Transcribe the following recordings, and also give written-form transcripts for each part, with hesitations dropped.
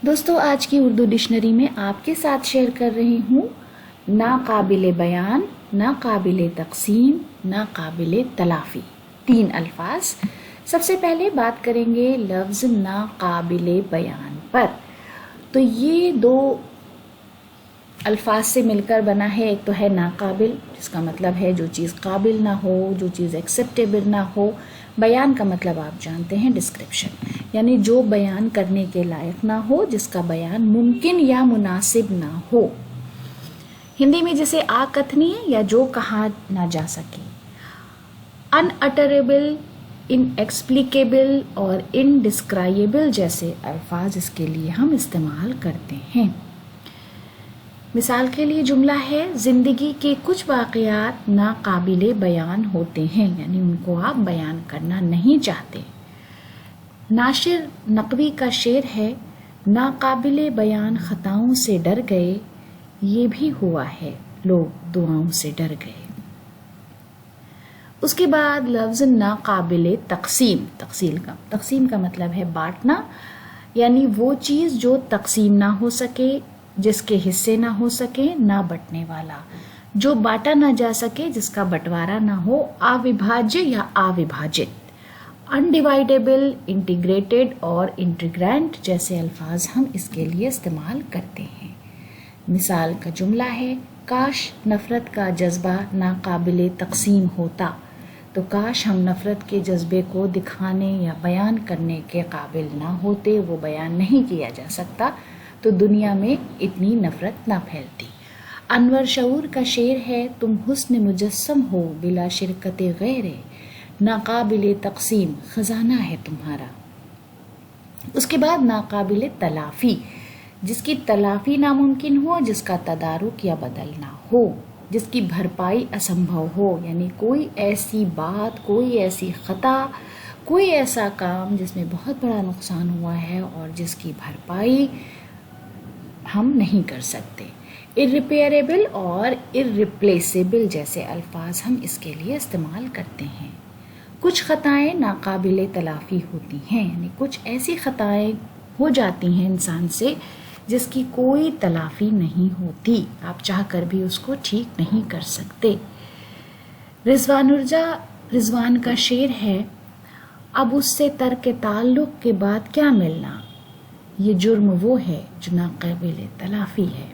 دوستو آج کی اردو ڈکشنری میں آپ کے ساتھ شیئر کر رہی ہوں ناقابل بیان، ناقابل تقسیم، ناقابل تلافی، 3 الفاظ۔ سب سے پہلے بات کریں گے لفظ ناقابل بیان پر۔ تو یہ 2 الفاظ سے مل کر بنا ہے، ایک تو ہے ناقابل جس کا مطلب ہے جو چیز قابل نہ ہو، جو چیز ایکسیپٹیبل نہ ہو۔ بیان کا مطلب آپ جانتے ہیں ڈسکرپشن، یعنی جو بیان کرنے کے لائق نہ ہو، جس کا بیان ممکن یا مناسب نہ ہو۔ ہندی میں جسے آکتھنیہ یا جو کہا نہ جا سکے، ان اٹریبل، ان ایکسپلیکیبل اور انڈسکرائبل جیسے الفاظ اس کے لیے ہم استعمال کرتے ہیں۔ مثال کے لیے جملہ ہے زندگی کے کچھ واقعات ناقابل بیان ہوتے ہیں، یعنی ان کو آپ بیان کرنا نہیں چاہتے۔ ناشر نقوی کا شعر ہے ناقابل بیان خطاؤں سے ڈر گئے، یہ بھی ہوا ہے لوگ دعاؤں سے ڈر گئے۔ اس کے بعد لفظ ناقابل تقسیم، تقسیم کا مطلب ہے بانٹنا، یعنی وہ چیز جو تقسیم نہ ہو سکے، جس کے حصے نہ ہو سکے، نہ بٹنے والا، جو بانٹا نہ جا سکے، جس کا بٹوارا نہ ہو، اوبھاجیہ یا اوبھاجت، انڈیوائڈیبل، انٹیگریٹڈ اور انٹیگرینٹ جیسے الفاظ ہم اس کے لیے استعمال کرتے ہیں۔ مثال کا جملہ ہے کاش نفرت کا جذبہ ناقابل تقسیم ہوتا، تو کاش ہم نفرت کے جذبے کو دکھانے یا بیان کرنے کے قابل نہ ہوتے، وہ بیان نہیں کیا جا سکتا تو دنیا میں اتنی نفرت نہ پھیلتی۔ انور شعور کا شعر ہے تم حسن مجسم ہو بلا شرکت غیر، ناقابل تقسیم خزانہ ہے تمہارا۔ اس کے بعد ناقابل تلافی، جس کی تلافی ناممکن ہو، جس کا تدارک یا بدلنا ہو، جس کی بھرپائی اسمبھو ہو، یعنی کوئی ایسی بات، کوئی ایسی خطا، کوئی ایسا کام جس میں بہت بڑا نقصان ہوا ہے اور جس کی بھرپائی ہم نہیں کر سکتے۔ irreparable اور irreplaceable جیسے الفاظ ہم اس کے لیے استعمال کرتے ہیں۔ کچھ خطائیں ناقابل تلافی ہوتی ہیں، یعنی کچھ ایسی خطائیں ہو جاتی ہیں انسان سے جس کی کوئی تلافی نہیں ہوتی، آپ چاہ کر بھی اس کو ٹھیک نہیں کر سکتے۔ رضوان کا شعر ہے اب اس سے ترک تعلق کے بعد کیا ملنا، یہ جرم وہ ہے جو ناقابل تلافی ہے۔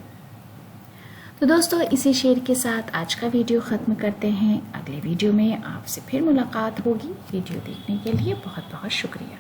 تو دوستو اسی شعر کے ساتھ آج کا ویڈیو ختم کرتے ہیں، اگلے ویڈیو میں آپ سے پھر ملاقات ہوگی۔ ویڈیو دیکھنے کے لیے بہت بہت شکریہ۔